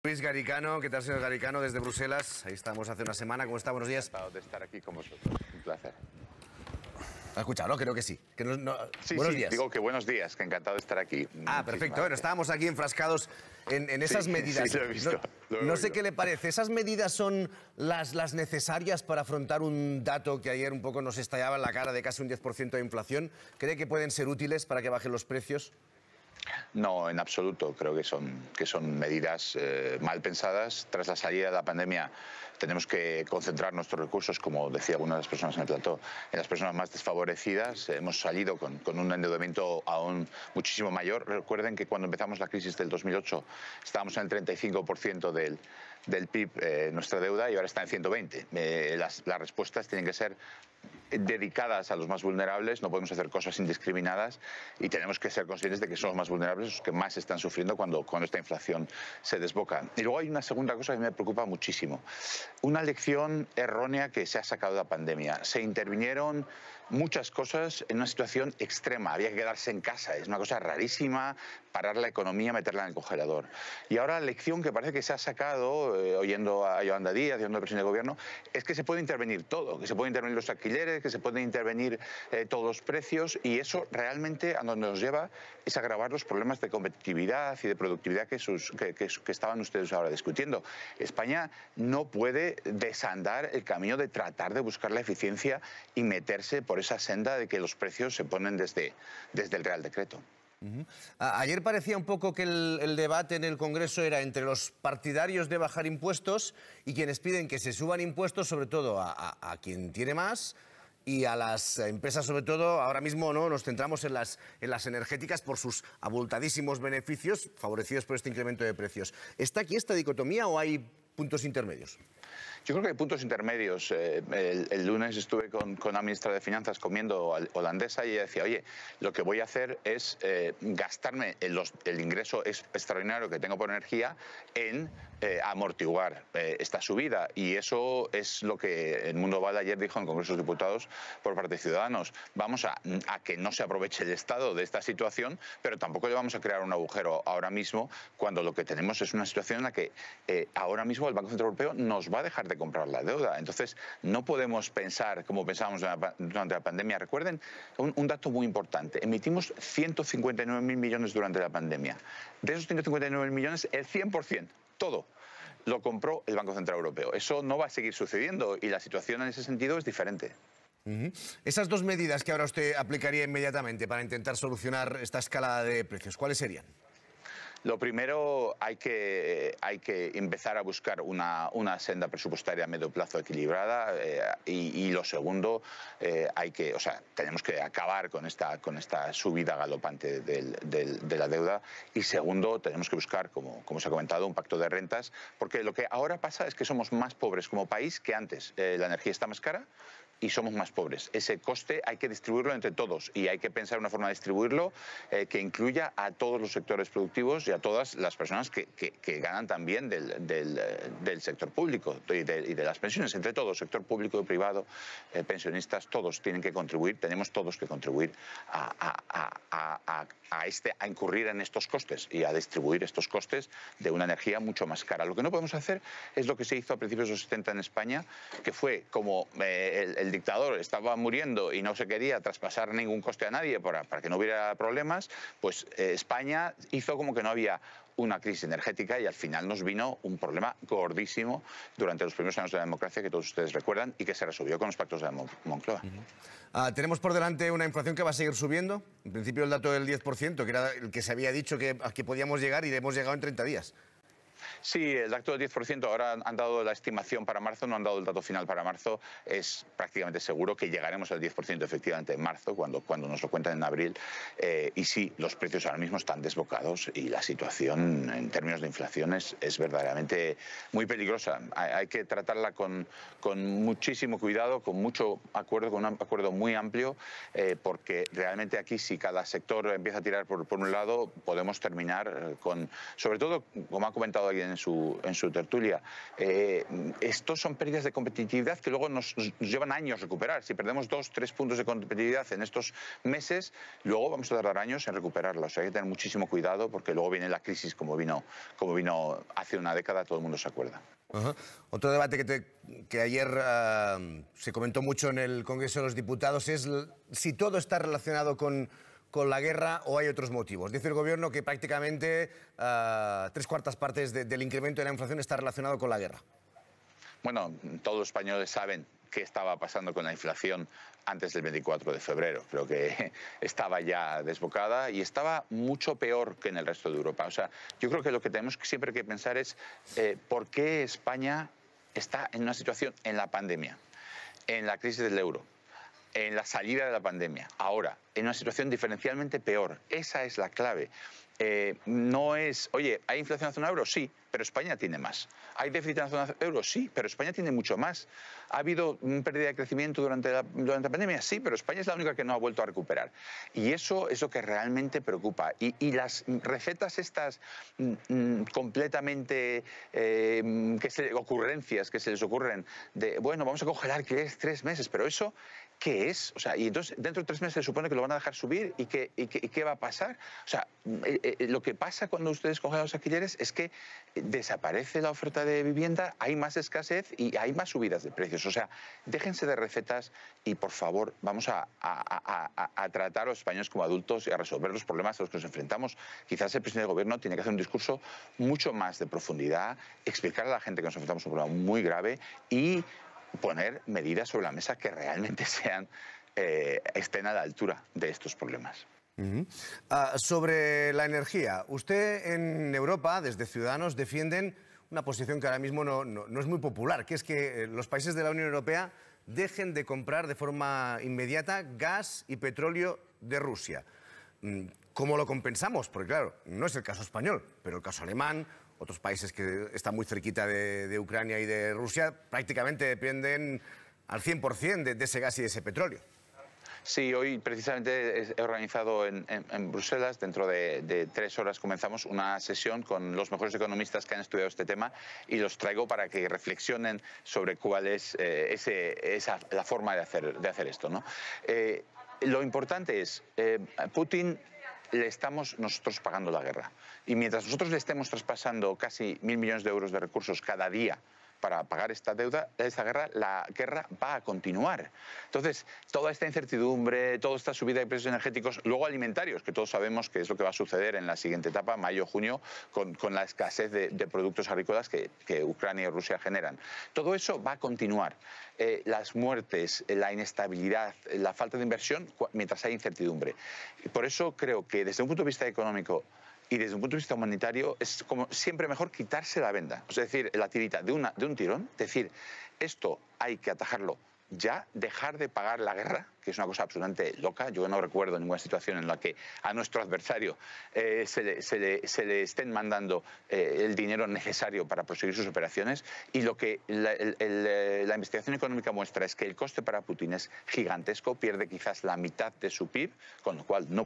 Luis Garicano, ¿qué tal, señor Garicano? Desde Bruselas, ahí estamos hace una semana. ¿Cómo está? Buenos días. Encantado de estar aquí con vosotros, un placer. ¿Ha escuchado, no? Creo que sí. Sí, buenos sí, días. digo que buenos días, que encantado de estar aquí. Perfecto. Bueno, estábamos aquí enfrascados en esas medidas. Sí, lo he visto. No sé qué le parece. ¿Esas medidas son las necesarias para afrontar un dato que ayer un poco nos estallaba en la cara de casi un 10% de inflación? ¿Cree que pueden ser útiles para que bajen los precios? No, en absoluto. Creo que son medidas mal pensadas. Tras la salida de la pandemia tenemos que concentrar nuestros recursos, como decía alguna de las personas en el plató, en las personas más desfavorecidas. Hemos salido con un endeudamiento aún muchísimo mayor. Recuerden que cuando empezamos la crisis del 2008 estábamos en el 35% del PIB, nuestra deuda, y ahora está en 120. Las respuestas tienen que ser dedicadas a los más vulnerables, no podemos hacer cosas indiscriminadas y tenemos que ser conscientes de que son los más vulnerables los que más están sufriendo cuando esta inflación se desboca. Y luego hay una segunda cosa que me preocupa muchísimo. Una lección errónea que se ha sacado de la pandemia. Se intervinieron muchas cosas en una situación extrema. Había que quedarse en casa. Es una cosa rarísima, parar la economía, meterla en el congelador. Y ahora la lección que parece que se ha sacado, oyendo a Yolanda Díaz, oyendo al presidente del gobierno, es que se puede intervenir todo, que se pueden intervenir los alquileres, que se pueden intervenir todos los precios, y eso realmente a donde nos lleva es agravar los problemas de competitividad y de productividad que estaban ustedes ahora discutiendo. España no puede desandar el camino de tratar de buscar la eficiencia y meterse por esa senda de que los precios se ponen desde el Real Decreto. Ayer parecía un poco que el debate en el Congreso era entre los partidarios de bajar impuestos y quienes piden que se suban impuestos, sobre todo a quien tiene más, y a las empresas, sobre todo. Ahora mismo no nos centramos en las energéticas por sus abultadísimos beneficios favorecidos por este incremento de precios. ¿Está aquí esta dicotomía o hay puntos intermedios? Yo creo que hay puntos intermedios. El lunes estuve con la ministra de Finanzas comiendo holandesa y ella decía, oye, lo que voy a hacer es gastarme el ingreso extraordinario que tengo por energía en amortiguar esta subida. Y eso es lo que el Mundo Val ayer dijo en el Congreso de los Diputados por parte de Ciudadanos. Vamos a que no se aproveche el Estado de esta situación, pero tampoco le vamos a crear un agujero ahora mismo, cuando lo que tenemos es una situación en la que ahora mismo el Banco Central Europeo nos va a dejar de comprar la deuda. Entonces, no podemos pensar como pensábamos durante la pandemia. Recuerden un dato muy importante. Emitimos 159.000 millones durante la pandemia. De esos 159.000 millones, el 100%, todo, lo compró el Banco Central Europeo. Eso no va a seguir sucediendo y la situación en ese sentido es diferente. Esas dos medidas que ahora usted aplicaría inmediatamente para intentar solucionar esta escalada de precios, ¿cuáles serían? Lo primero, hay que empezar a buscar una senda presupuestaria a medio plazo equilibrada, y lo segundo, tenemos que acabar con esta subida galopante de la deuda, y segundo, tenemos que buscar, como se ha comentado, un pacto de rentas, porque lo que ahora pasa es que somos más pobres como país que antes. La energía está más cara y somos más pobres. Ese coste hay que distribuirlo entre todos y hay que pensar una forma de distribuirlo que incluya a todos los sectores productivos y a todas las personas que ganan también del sector público y de las pensiones. Entre todos, sector público y privado, pensionistas, todos tienen que contribuir, tenemos todos que contribuir a incurrir en estos costes y a distribuir estos costes de una energía mucho más cara. Lo que no podemos hacer es lo que se hizo a principios de los 70 en España, que fue como el dictador estaba muriendo y no se quería traspasar ningún coste a nadie para que no hubiera problemas, pues España hizo como que no había una crisis energética y al final nos vino un problema gordísimo durante los primeros años de la democracia que todos ustedes recuerdan y que se resolvió con los pactos de Moncloa. Tenemos por delante una inflación que va a seguir subiendo. En principio el dato del 10%, que era el que se había dicho que podíamos llegar, y hemos llegado en 30 días. Sí, el dato del 10%, ahora han dado la estimación para marzo, no han dado el dato final para marzo. Es prácticamente seguro que llegaremos al 10% efectivamente en marzo, cuando nos lo cuentan en abril. Y sí, los precios ahora mismo están desbocados y la situación en términos de inflación es verdaderamente muy peligrosa. Hay que tratarla con muchísimo cuidado, con mucho acuerdo, con un acuerdo muy amplio, porque realmente aquí, si cada sector empieza a tirar por un lado, podemos terminar con, sobre todo, como ha comentado alguien en su tertulia. Estos son pérdidas de competitividad que luego nos llevan años recuperar. Si perdemos 2-3 puntos de competitividad en estos meses, luego vamos a tardar años en recuperarla. O sea, hay que tener muchísimo cuidado porque luego viene la crisis como vino hace una década, todo el mundo se acuerda. Otro debate que ayer se comentó mucho en el Congreso de los Diputados es si todo está relacionado con la guerra o hay otros motivos. Dice el Gobierno que prácticamente 3/4 partes del incremento de la inflación está relacionado con la guerra. Bueno, todos los españoles saben qué estaba pasando con la inflación antes del 24 de febrero. Creo que estaba ya desbocada y estaba mucho peor que en el resto de Europa. O sea, yo creo que lo que tenemos siempre que pensar es por qué España está en una situación en la pandemia, en la crisis del euro, en la salida de la pandemia, ahora, en una situación diferencialmente peor. Esa es la clave. No es, oye, ¿hay inflación en la zona euro? Sí, pero España tiene más. ¿Hay déficit en la zona euro? Sí, pero España tiene mucho más. ¿Ha habido pérdida de crecimiento durante la pandemia? Sí, pero España es la única que no ha vuelto a recuperar. Y eso es lo que realmente preocupa. Y las recetas estas completamente, ocurrencias que se les ocurren de, bueno, vamos a congelar que es 3 meses, pero eso, ¿qué es? O sea, y entonces dentro de 3 meses se supone que lo van a dejar subir y ¿qué va a pasar? O sea, lo que pasa cuando ustedes congelan los alquileres es que desaparece la oferta de vivienda, hay más escasez y hay más subidas de precios. O sea, déjense de recetas y, por favor, vamos a tratar a los españoles como adultos y a resolver los problemas a los que nos enfrentamos. Quizás el presidente del Gobierno tiene que hacer un discurso mucho más de profundidad, explicar a la gente que nos enfrentamos a un problema muy grave y poner medidas sobre la mesa que realmente estén a la altura de estos problemas. Sobre la energía, usted en Europa, desde Ciudadanos, defienden una posición que ahora mismo no es muy popular, que es que los países de la Unión Europea dejen de comprar de forma inmediata gas y petróleo de Rusia. ¿Cómo lo compensamos? Porque claro, no es el caso español, pero el caso alemán, otros países que están muy cerquita de Ucrania y de Rusia, prácticamente dependen al 100% de ese gas y de ese petróleo. Sí, hoy precisamente he organizado en Bruselas, dentro de 3 horas comenzamos una sesión con los mejores economistas que han estudiado este tema y los traigo para que reflexionen sobre cuál es la forma de hacer esto, ¿no? Lo importante es, Putin le estamos nosotros pagando la guerra y mientras nosotros le estemos traspasando casi 1.000 millones de euros de recursos cada día para pagar esta deuda, la guerra va a continuar. Entonces, toda esta incertidumbre, toda esta subida de precios energéticos, luego alimentarios, que todos sabemos que es lo que va a suceder en la siguiente etapa, mayo, junio, con la escasez de productos agrícolas que Ucrania y Rusia generan. Todo eso va a continuar. Las muertes, la inestabilidad, la falta de inversión, mientras hay incertidumbre. Y por eso creo que desde un punto de vista económico y desde un punto de vista humanitario es como siempre mejor quitarse la venda, es decir, la tirita de un tirón, decir, esto hay que atajarlo ya, dejar de pagar la guerra, que es una cosa absolutamente loca. Yo no recuerdo ninguna situación en la que a nuestro adversario se le estén mandando el dinero necesario para proseguir sus operaciones, y lo que la investigación económica muestra es que el coste para Putin es gigantesco, pierde quizás la mitad de su PIB, con lo cual no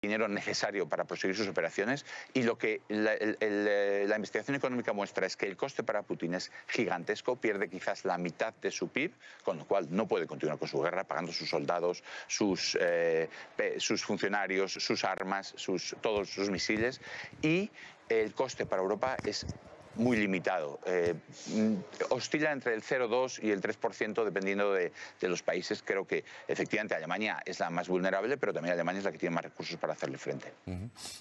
dinero necesario para proseguir sus operaciones, y lo que la investigación económica muestra es que el coste para Putin es gigantesco, pierde quizás la mitad de su PIB, con lo cual no puede continuar con su guerra pagando sus soldados, sus funcionarios, sus armas, todos sus misiles, y el coste para Europa es muy limitado. Oscila entre el 0,2 y el 3% dependiendo de los países. Creo que efectivamente Alemania es la más vulnerable, pero también Alemania es la que tiene más recursos para hacerle frente.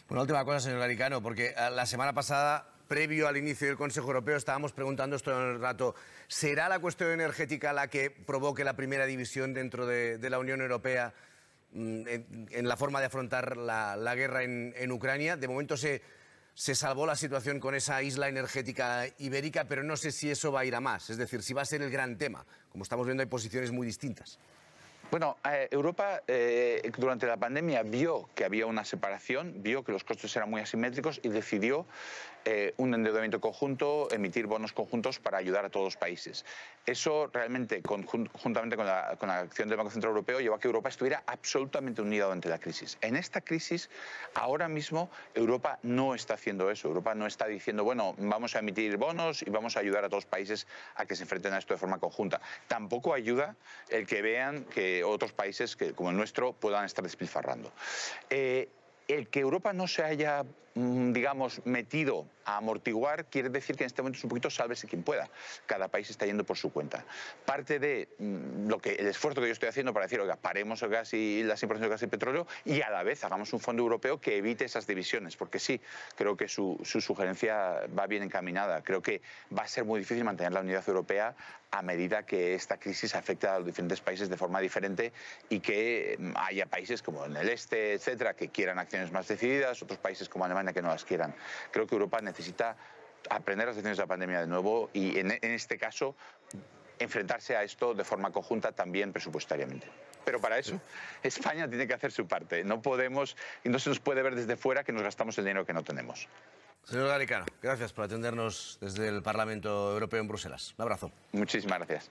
Una última cosa, señor Garicano, porque la semana pasada, previo al inicio del Consejo Europeo, estábamos preguntando esto en el rato, ¿será la cuestión energética la que provoque la primera división dentro de la Unión Europea en la forma de afrontar la guerra en Ucrania? De momento se salvó la situación con esa isla energética ibérica, pero no sé si eso va a ir a más. Es decir, si va a ser el gran tema. Como estamos viendo, hay posiciones muy distintas. Bueno, Europa durante la pandemia vio que había una separación, vio que los costes eran muy asimétricos y decidió un endeudamiento conjunto, emitir bonos conjuntos para ayudar a todos los países. Eso realmente, juntamente con la acción del Banco Central Europeo, llevó a que Europa estuviera absolutamente unida durante la crisis. En esta crisis, ahora mismo, Europa no está haciendo eso. Europa no está diciendo, bueno, vamos a emitir bonos y vamos a ayudar a todos los países a que se enfrenten a esto de forma conjunta. Tampoco ayuda el que vean que otros países, como el nuestro, puedan estar despilfarrando. El que Europa no se haya, digamos, metido a amortiguar quiere decir que en este momento es un poquito sálvese quien pueda. Cada país está yendo por su cuenta. Parte de el esfuerzo que yo estoy haciendo para decir, oiga, paremos el gas y las importaciones de gas y petróleo y a la vez hagamos un fondo europeo que evite esas divisiones, porque sí, creo que su sugerencia va bien encaminada. Creo que va a ser muy difícil mantener la unidad europea a medida que esta crisis afecta a los diferentes países de forma diferente y que haya países como en el este, etcétera, que quieran acciones más decididas, otros países como Alemania que no las quieran. Creo que Europa necesita aprender las lecciones de la pandemia de nuevo y en este caso enfrentarse a esto de forma conjunta también presupuestariamente. Pero para eso España tiene que hacer su parte. No podemos y no se nos puede ver desde fuera que nos gastamos el dinero que no tenemos. Señor Garicano, gracias por atendernos desde el Parlamento Europeo en Bruselas. Un abrazo. Muchísimas gracias.